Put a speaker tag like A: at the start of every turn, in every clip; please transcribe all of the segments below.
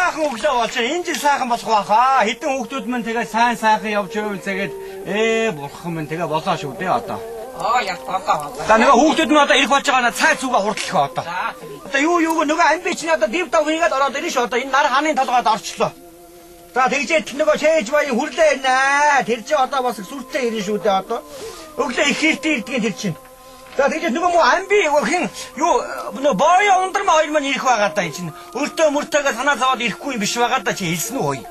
A: сайхан өглөө болж байна. Энэ жил сайхан болох байхаа. Хэдэн хүүхдүүд мань тэгээ сайхан явж байвал тэгээд бурхан минь тэгээ болоо шүү дээ одоо.
B: Яг болоо.
A: За нөгөө хүүхдүүд нь одоо ирэх болж байгаа цай цугаа хурдлах одоо. Одоо юу нөгөө амби чинь одоо див тав хийгээд ороод ирнэ шүү. Одоо энэ нар хааны толгойд орчлоо. За тэгжээ нөгөө чээж баян хүрлээ ирнэ. Тэр чи одоо бас сүртэй ирнэ шүү дээ одоо. Өглөө их хэртэй ирдэг тэр чинь. За тэгжээ нөгөө амби хин юу нөгөө боё ундрмаа хоёр маань ирэх байгаа даа энэ чинь. Өртөө мөртөөгээ санаа зовоод ирэхгүй юм биш байгаа даа чи хэлсэн үү хөөе.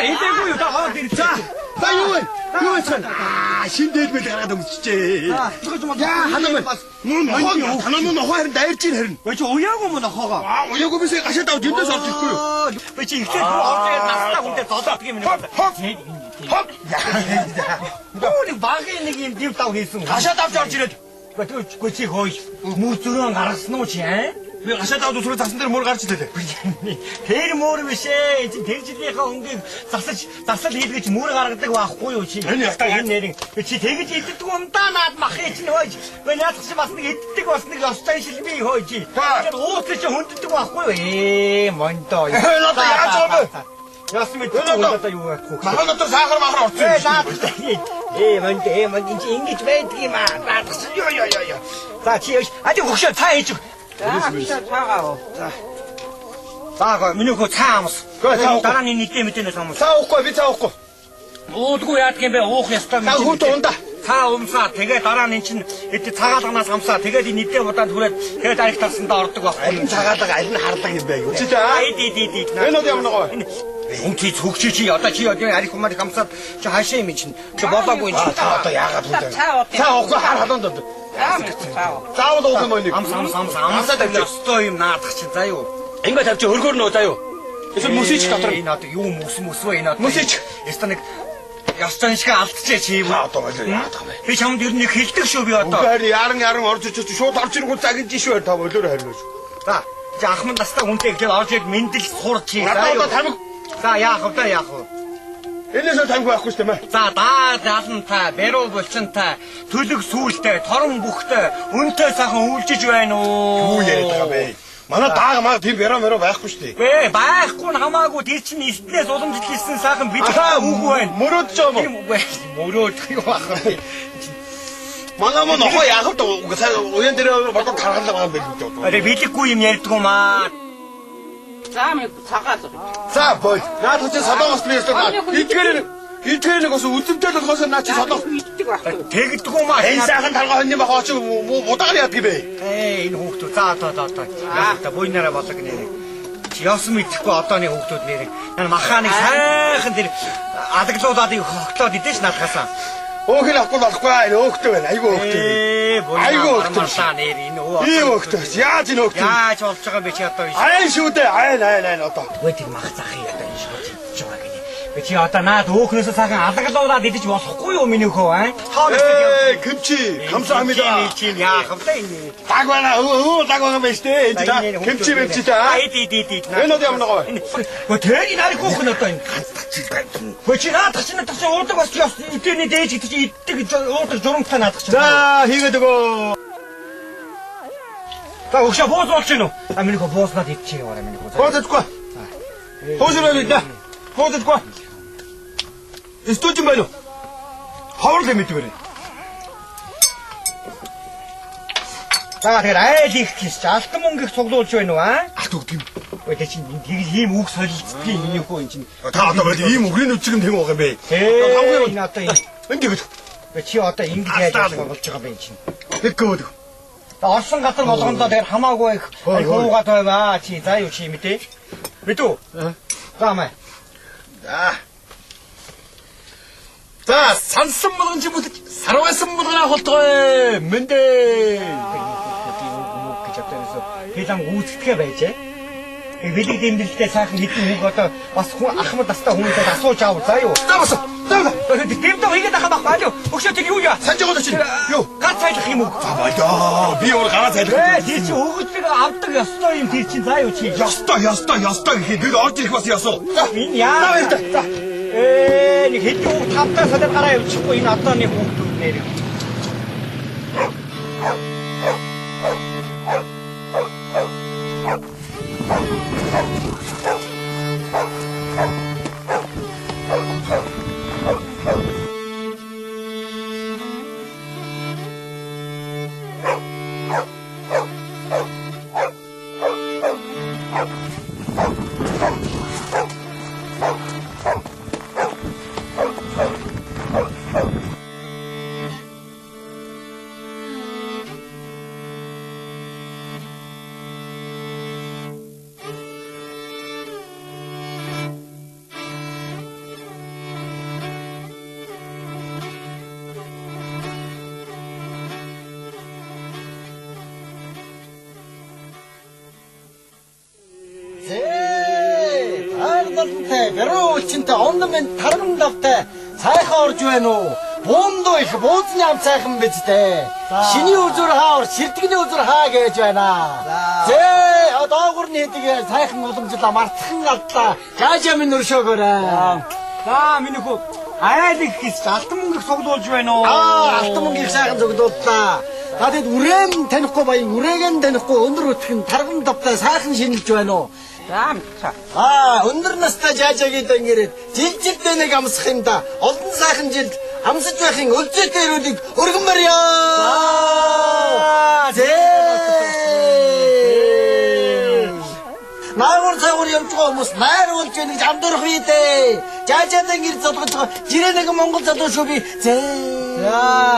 A: 이대구요 다 어디
C: 자, 나 요원 신대들 가라다 묻지. 야, 하나만 뭐 하나만 화해는 나일진 해는.
A: 왜 저 오야고 뭐나 허가.
C: 아, 오야고 비서 가셨다고 된다서 없을 거요.
A: 왜 지 이렇게 어떻게 났다 근데 더 어떻게 하면 헉. 우리 막에 있는 게 뒤다고 했어. 가셨다고 저지를. 그치 거기 무스런 알았어 놓지.
C: 왜 가셨다고 소리 자신들 뭘 가르치대?
A: 대리 모르면서 지금 대지대가 온게 засал хийлгэж мөр гаргадаг байхгүй юу чи. Энэ нэрийн чи тэгэж иддэг юм да наад мах чинь хөөж. Вэ яах чи бас нэг иддэг бас нэг ёстой шилбий хөөж. Тэгээд ууц чи хүнддэг байхгүй юу. Мондоо.
C: надад яаж вэ?
A: ясмит надад юу яахгүй.
C: Махад дотор сахар орсон.
A: монд чи ингэж байдаг юм аа. Наадах чи ёо. За чи 아주 혹시 차 해줘.
B: 차가워.
A: 자, 민우고 차 암스.
C: 그래, 차
A: 다른 이 때문에 삼스.
C: 차 없고 비차 없고.
A: 어디고 야트게 오크했다.
C: 나 후도 온다.
A: 차 옴사 되게 다른 친 이때 차가다나 삼사 되게 니 때보다 둘에 그래 다리 탔습니다. 어떻고.
C: 차가다가 아이는 하르다긴데 이거. 진짜.
A: 아이디디디.
C: 왜 어디 한번 나가?
A: 옹티 속지지 어떠지 어디 아리 고마리 감사 저 하시에 미친 저 뭐다 보이지.
C: 차 또 야가 분다.
B: 차
C: 없고 하던데. 싸워도 오고 뭐니?
A: амсаа тавьж стоим наадах чинь заа юу.
C: Ингээ тавьж өргөр нөө заа юу. Эсвэл мөсөж дотор
A: энэ одоо юу мөс вэ энэ одоо.
C: Мөсөж.
A: Яста нэг ястан шиг алдчихэ чи юу.
C: Одоо яах вэ?
A: Би чамд ер нь хэлдэг шүү би одоо.
C: Үгүй яран орж ич шууд орж ирэнгүүт загинж шүү та болоор харилж.
A: За ахмад настаа хүнтэй ихлээр орж ирээд мэндэл сурч чи.
C: Одоо тамиг.
A: За яах вэ?
C: Энэсээ тамиг байхгүй шүү дээ.
A: За даалантай, баруун булчинтай, төлөг сүүлтэй, торон бүхтэй, өнтэй сайхан үйлжиж байна уу?
C: Юу яриад байгаа бэ? Манай даага маа тийм бараа байхгүй шүү дээ.
A: Вэ байхгүй нь хамаагүй тэр чинь эстнээс уламжлалсан сайхан бид үгүй байна.
C: Мөрөөдж байгаа юм.
A: Мөрөөд юу ах вэ?
C: Манай мөн нохоо яах вэ? Уян дээр бодож харгалгаа байгаа юм байна.
A: Арай биелэхгүй юм ярьдаг юм аа.
B: 쌈이 작아서.
C: За бой. Наад чи садоогоос би ястаа. Итгээрэг бас үзэмтэй л болохоос наа чи садоо. Тэгдэг юм аа. Энэ сайхан талгаа хоньны бахаа чи мудагаар яадаг бэ?
A: Энэ хүүхдүүд за. Буйнараа болог нэрээ. Чи яс мэдхгүй одооны хүүхдүүд нэрээ. Наа махааныг сайхан тэр адаглуулаад хогтлоод идэж надхасаа.
C: Өөхөл авахгүй өөхтэй байна. Айгу өөхтэй. Айгу өөхтэй
A: нэр энэ өө.
C: Ийм өөхтэй. Яаж энэ өөхтэй?
A: Яаж болж байгаа бэ чи одоо?
C: Айн шүү дээ. Айн одоо.
A: Өө тэр мах захыг одоо энэ шүү гэж байгаа гинэ. Би чи одоо наад өөхнөөс сайхан адаглуулаад идэж болохгүй юу миний хөө аа?
C: Кимчи. 감사합니다.
A: Чи яах вэ энэ?
C: Даг байна. Даг байгаа юм шүү дээ. Кимчи та.
A: Эд.
C: Энэ одоо юм байгаа.
A: Өө тэрийг нарыг хөөх нь одоо энэ. Өө чи наадах чинь уудаг бас яс интернет ээж гэж иддэг уудаг журамтай наадах чинь.
C: За хийгээд өгөө.
A: За өгшөө бууз болж гинөө. Миний хөө буузнаад идчихээ яваарай миний хөө.
C: Бууздаггүй. Буузраа идэ. Бууздаггүй. Студент байна уу? Хавар л мэдвэрээ. За
A: тэр айл их гэж алтан мөнгө их цуглуулж байна уу аа?
C: Алт өгдөг юм.
A: Ой тэр чинь ийм үг солилцдаг миний хөө энэ чинь.
C: Та одоо бол ийм үгрийн үчиг юм тийм байгаа юм бэ?
A: Хамгийн энэ одоо энэ.
C: Энд
A: чи одоо ингэж яаж болж байгаа юм чинь.
C: Тэгвэл
A: орсон газар болгондоо тэр хамаагүй их хуугаад байваа чи заа юу чи мэдээ. Мэдүү? За мэ.
C: За сансан болгон чи бүлж сарвасан болгоно холтгой мэндэ.
A: гэж одоо хэлэн үүсгэхэ байжээ. Велик дэмбэлтэй сайхан хэдэн үг одоо бас ахмад тастаа хүмүүсээс асууж аав заа юу.
C: За бас. За.
A: Дэмдөө хийгээд ахаа байхгүй юу? Өгшөө тэр юу яа?
C: Санж байгаа чинь. Юу?
A: Гац цайлах юм уу?
C: Болоо. Би өөр гараа цайлах.
A: Тэр чи өгөгдлөг авдаг ёстой юм тэр чи заа юу чи.
C: Ёстой гэхэд бид орж ирэх бас ёсоо.
A: Энэ яа. Нэг хэдэн хүүхд хамтаа салаад гараа явчихгүй энэ одоо нэг хүүхдүүд нэр.
D: Берүүлчинтэй ондомын тарган давтай сайхан орж байна уу? Буундуу их бууцны ам сайхан биз дээ. Шиний үзүр хаавар, ширтгэний үзүр хаа гэж байна. Зээ, доогуур нь хэдийг сайхан уламжлаа, мартхан алдлаа. Жаажаа минь өршөөгөөрэй.
A: За миний хүү айлг гис алтан мөнгө цуглуулж байна уу?
D: Алтан мөнгөийг сайхан цуглууллаа. Надад үрээн танихгүй баян үрээгэн танихгүй өндөр өтгөн тарган давтай сайхан шинэлж байна уу? Өндөр настай жаажаагийн дангирээд жилдээ нэг амсах юм да. Олон сайхан жилд амсаж байхын өлзөөтэй ирүүлийг өргөн барья. Наагур цагур явж байгаа хүмүүс найр болж байна гэж амдурах бий дээ. Жаажаадан гэр зодгож байгаа жирээ нэгэн монгол залуу шүү би.
A: За,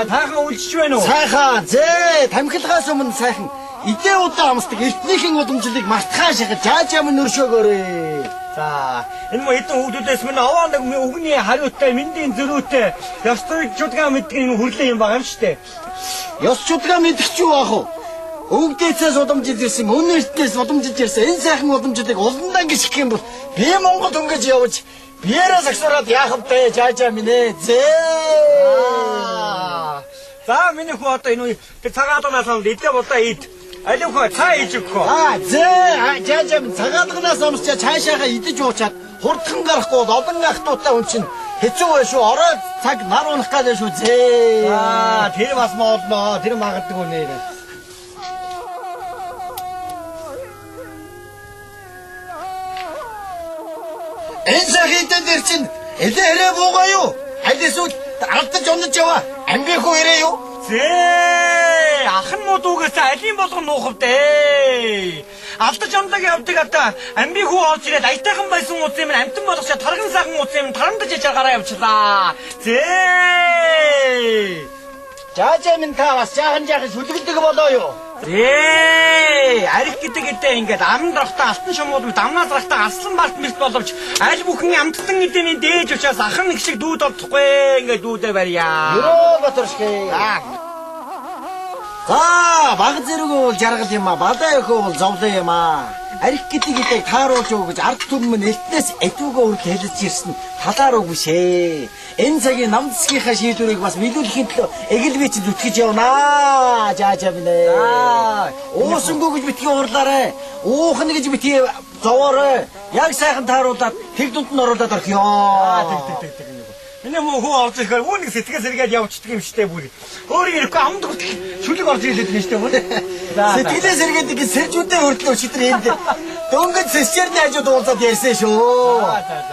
A: таахан үлчж байна уу?
D: Сайхан. Зээ, тамхилгаас өмнө сайхан. Идээ удаа амсдаг эртнийхэн удамжлыг мартахаа шахаж жаажаа минь өршөөгөөрэй.
A: За, энэ мө хэдэн хүүхдүүдээс минь аваа нэг өгний хариутай, мэндийн зөрүүтэй, ёс чудгаа мэддэг хүрлээ юм байгаа юм шүү дээ.
D: Ёс чудгаа мэдчих ч юу аах вэ? Өвгдээсээс удамжилж ирсэн, өмнө эртнээс удамжилж ирсэн энэ сайхан удамжлыг уландаа гიშгэх юм бол би Монгол өнгөж явж биеэрээ сагсураад яах вэ жаажаа минь ээ.
A: За, миний хүү одоо энэ тэр цагаатнаас нь идэ болоо ид. Алив хөө цаа иж өгөх.
D: Жаажаа цагаатнаас амсчаа цаашаага идэж уучаад хурдхан гарахгүй бол олон ахтуудаа хүн чинь хэцүү байх шүү. Орой цаг нар унах гэдэг шүү.
A: Тэр бас моолноо. Тэр магадгүй нэр.
D: Энэ цагийн дээр чинь элэрэ буугаа юу? Алисууд алдаж унаж яваа. Амбихуу ирээ юу?
A: Ахан модуугаас алин болгон нуухав дээ. Алдаж ундаг явдаг одоо амбихуу олж ирээд аятайхан байсан утас юм амтан болгочоо тарган сайхан утас юм тарандаж ячаар гараа явчлаа.
D: Жаажаа минь та бас жаахан сүлгэлдэг болоо юу?
A: Арих гэдэг ингээд амн дарахтаа алтан шумууд дамнаас дарахтаа аслан барт мэрт боловч аль бүхэн амттан эдэний дээж учраас ахан нэг шиг дүүд олдохгүй ингээд дүүдээ барья.
D: Юу батаршгүй. За, баг зэрэг бол жаргал юм а, бадаа өхөө бол зовлон юм а. Арих гэдэг тааруулж өгөө гэж ард түмэн элтнээс этүүгээ үрд хэлж ирсэн талаар үгүйшээ. Энэ цагийн нам засгийнхаа шийдвэрийг бас нийлүүлэхийн төлөө эгэлвэч зүтгэж явнаа. Жаажаа минь ээ. Уусангүй гэж битгий уурлаарэ. Уухна гэж битгий зовоорой. Яг сайхан тааруулаад тэг дунд нь оруулаад орхиё.
A: Энэ мөн хөө орж ирэхээр үүнийг сэтгэл сэргээд явчихдаг юм штэ бүр. Өөрийг ирэхгүй амд шүлэг орж ирээд байна штэ бүр.
D: Сэтгэлээ сэргээд их сэржүүдээ хөртлөө өчтөр энд дөнгөж сэсчэрний хажууд уулзаад ярьсан шүү.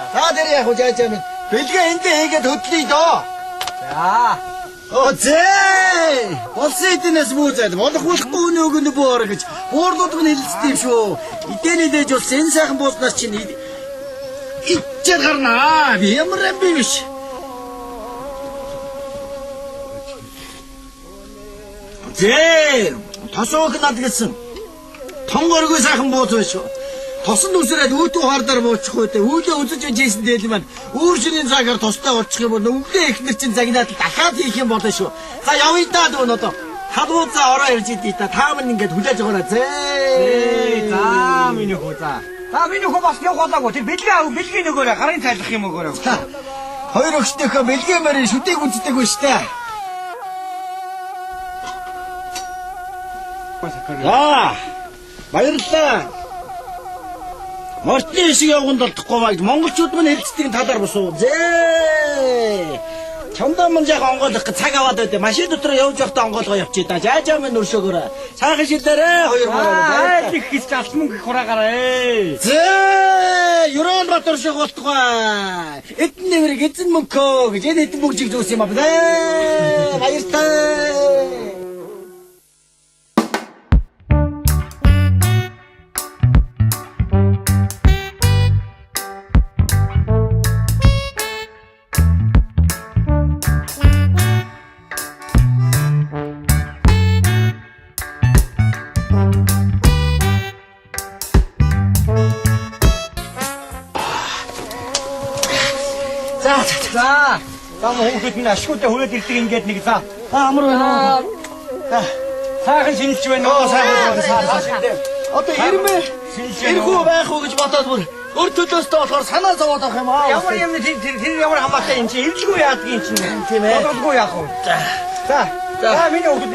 D: За тэр яг жаажаа минь бэлгээ эндээ хийгээд хөдлөе доо. Болсон эднээс мүүзээд болох болохгүй өнөөгөө бөөр гэж буурлууд нь хэлэлцдэг юм шүү. Идээний дээж болсон энэ сайхан бууснаас чинь ичээр гарнаа. Би ямар юм бэ биш. Тосоог над гэсэн. Тонгоргүй сайхан бууз байна шүү. Тосон үсрээд өөдөө хаардаар буучих үү. Үүдээ үзэж байжсэн дээл маань өөр шинийн цагаар тустай болчих юм бол өвдөө ихнэр чинь загнаад дахиад хийх юм болно шүү. За явъя даа дөө одоо. Халуузаа ороо ирж идэе та. Та мань ингээд хүлээж байгаа зээ.
A: За миний хүү за. За миний хүү бас явуулаагүй. Тэр бэлгээ нөгөөрэ гарын цайлах юм өгөөрэй.
D: Хоёр өгчтэйхөө бэлгээ мэрийн шүтийг үздэг вэ штэ. За. Баярлалаа. Мортны хэсэг явганд болдохгүй байж монголчууд мань хэлцдэг талаар босуу. Зээ. Чамдаа мань яг онгойлох гэж цаг аваад байдэ. Машин дотор явж явахдаа онгойлгоо явчих та. Жаажаа минь өршөөгөөрэй. Сайхан шилээрээ хоёр мөрөө.
A: их гэж алс мөнгө хураагаарай.
D: Зээ. Юрон бат өршөөх болтугай. Эдэн нэврэг эзэн мөнхөө гэж эдэн бүгжиг зөөс юм аа. Баярлалаа.
A: За. Там хүүхэд минь ашгүйтэй хүрээд ирдэг ингээд нэг за.
D: Амар байна уу?
A: Сайхан шинэлж байна уу? Сайхан.
D: Одоо ирмээ иргүү байх уу гэж бодоод бүр өр төлөөстэй болохоор санаа зовоод авах юм аа.
A: Ямар юм тэр ямар хамаатай юм чи эвлгүй яадаг юм чинь.
D: Тийм ээ.
A: Бодолгүй яах вэ? За. За миний хүүхэд